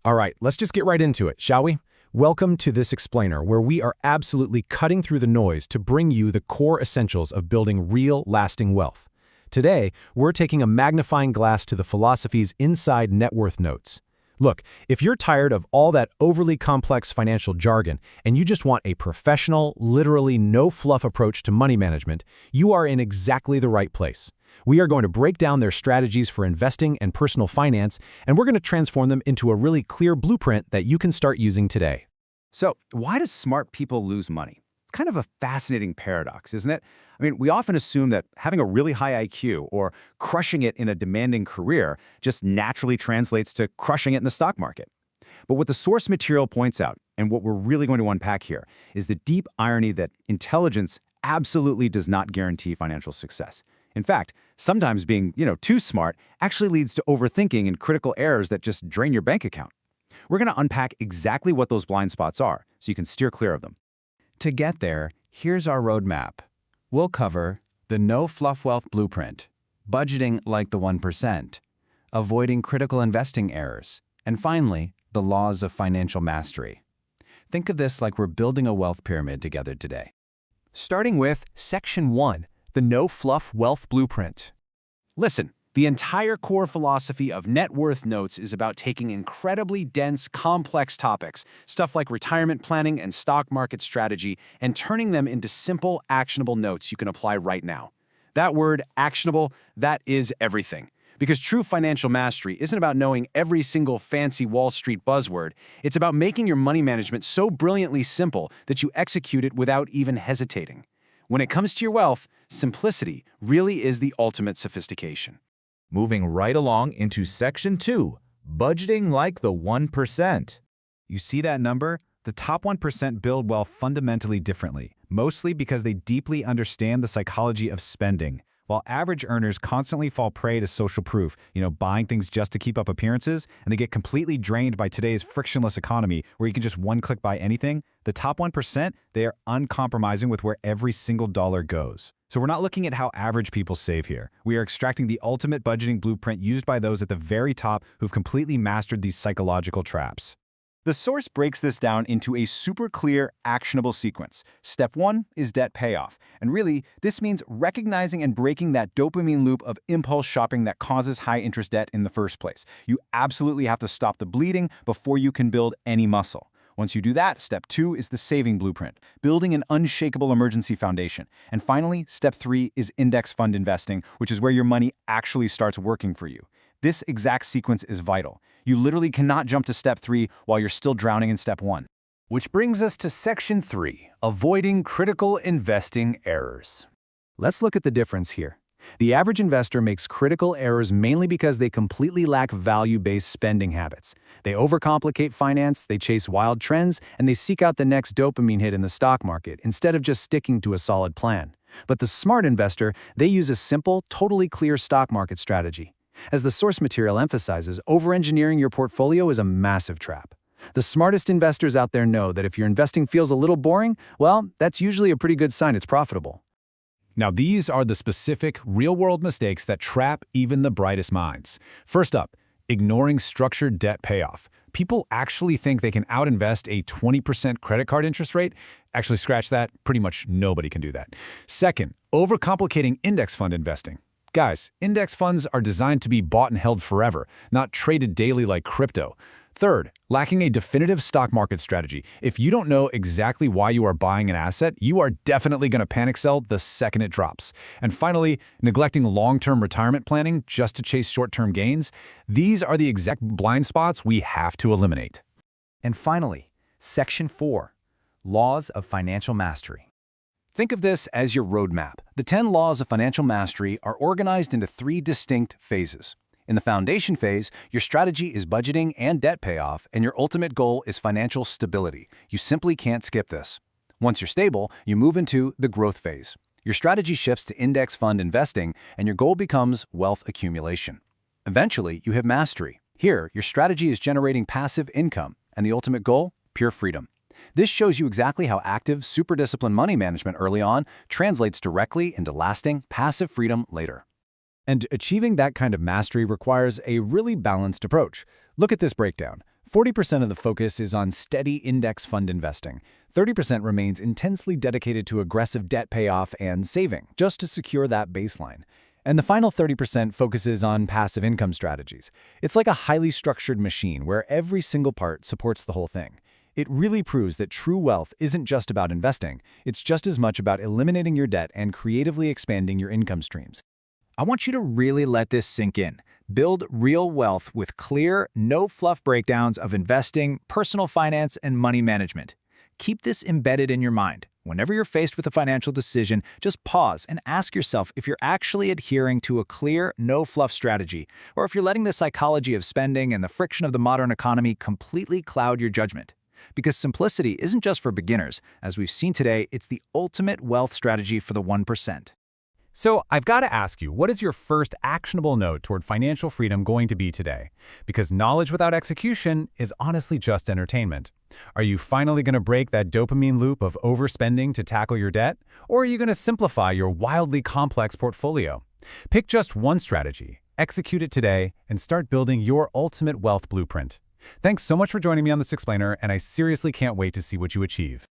All right, let's just get right into it, shall we? Welcome to this explainer, where we are absolutely cutting through the noise to bring you the core essentials of building real, lasting wealth. Today, we're taking a magnifying glass to the philosophies inside net worth notes. Look, if you're tired of all that overly complex financial jargon and you just want a professional, literally no-fluff approach to money management, you are in exactly the right place. We are going to break down their strategies for investing and personal finance, and we're going to transform them into a really clear blueprint that you can start using today. So, why do smart people lose money? It's kind of a fascinating paradox, isn't it? I mean, we often assume that having a really high IQ or crushing it in a demanding career just naturally translates to crushing it in the stock market. But what the source material points out, and what we're really going to unpack here, is the deep irony that intelligence absolutely does not guarantee financial success. In fact, sometimes being, too smart actually leads to overthinking and critical errors that just drain your bank account. We're going to unpack exactly what those blind spots are, so you can steer clear of them. To get there, here's our roadmap. We'll cover the no-fluff wealth blueprint, budgeting like the 1%, avoiding critical investing errors, and finally, the laws of financial mastery. Think of this like we're building a wealth pyramid together today. Starting with Section 1, the no-fluff wealth blueprint. Listen, the entire core philosophy of net worth notes is about taking incredibly dense, complex topics, stuff like retirement planning and stock market strategy, and turning them into simple, actionable notes you can apply right now. That word, actionable, that is everything. Because true financial mastery isn't about knowing every single fancy Wall Street buzzword. It's about making your money management so brilliantly simple that you execute it without even hesitating. When it comes to your wealth, simplicity really is the ultimate sophistication. Moving right along into Section 2, budgeting like the 1%. You see that number? The top 1% build wealth fundamentally differently, mostly because they deeply understand the psychology of spending. While average earners constantly fall prey to social proof, buying things just to keep up appearances, and they get completely drained by today's frictionless economy where you can just one-click buy anything, the top 1%, they are uncompromising with where every single dollar goes. So we're not looking at how average people save here. We are extracting the ultimate budgeting blueprint used by those at the very top who've completely mastered these psychological traps. The source breaks this down into a super clear, actionable sequence. Step 1 is debt payoff. And really, this means recognizing and breaking that dopamine loop of impulse shopping that causes high-interest debt in the first place. You absolutely have to stop the bleeding before you can build any muscle. Once you do that, Step 2 is the saving blueprint, building an unshakable emergency foundation. And finally, Step 3 is index fund investing, which is where your money actually starts working for you. This exact sequence is vital. You literally cannot jump to Step 3 while you're still drowning in Step 1. Which brings us to Section 3, avoiding critical investing errors. Let's look at the difference here. The average investor makes critical errors mainly because they completely lack value-based spending habits. They overcomplicate finance, they chase wild trends, and they seek out the next dopamine hit in the stock market instead of just sticking to a solid plan. But the smart investor, they use a simple, totally clear stock market strategy. As the source material emphasizes, over-engineering your portfolio is a massive trap. The smartest investors out there know that if your investing feels a little boring, well, that's usually a pretty good sign it's profitable. Now, these are the specific, real-world mistakes that trap even the brightest minds. First up, ignoring structured debt payoff. People actually think they can outinvest a 20% credit card interest rate. Actually, scratch that. Pretty much nobody can do that. Second, overcomplicating index fund investing. Guys, index funds are designed to be bought and held forever, not traded daily like crypto. Third, lacking a definitive stock market strategy. If you don't know exactly why you are buying an asset, you are definitely going to panic sell the second it drops. And finally, neglecting long-term retirement planning just to chase short-term gains. These are the exact blind spots we have to eliminate. And finally, Section 4, laws of financial mastery. Think of this as your roadmap. The 10 laws of financial mastery are organized into 3 distinct phases. In the foundation phase, your strategy is budgeting and debt payoff, and your ultimate goal is financial stability. You simply can't skip this. Once you're stable, you move into the growth phase. Your strategy shifts to index fund investing, and your goal becomes wealth accumulation. Eventually, you have mastery. Here, your strategy is generating passive income, and the ultimate goal? Pure freedom. This shows you exactly how active, super disciplined money management early on translates directly into lasting, passive freedom later. And achieving that kind of mastery requires a really balanced approach. Look at this breakdown. 40% of the focus is on steady index fund investing. 30% remains intensely dedicated to aggressive debt payoff and saving, just to secure that baseline. And the final 30% focuses on passive income strategies. It's like a highly structured machine where every single part supports the whole thing. It really proves that true wealth isn't just about investing. It's just as much about eliminating your debt and creatively expanding your income streams. I want you to really let this sink in. Build real wealth with clear, no-fluff breakdowns of investing, personal finance, and money management. Keep this embedded in your mind. Whenever you're faced with a financial decision, just pause and ask yourself if you're actually adhering to a clear, no-fluff strategy, or if you're letting the psychology of spending and the friction of the modern economy completely cloud your judgment. Because simplicity isn't just for beginners. As we've seen today, it's the ultimate wealth strategy for the 1%. So I've got to ask you, what is your first actionable note toward financial freedom going to be today? Because knowledge without execution is honestly just entertainment. Are you finally going to break that dopamine loop of overspending to tackle your debt? Or are you going to simplify your wildly complex portfolio? Pick just one strategy, execute it today, and start building your ultimate wealth blueprint. Thanks so much for joining me on this explainer, and I seriously can't wait to see what you achieve.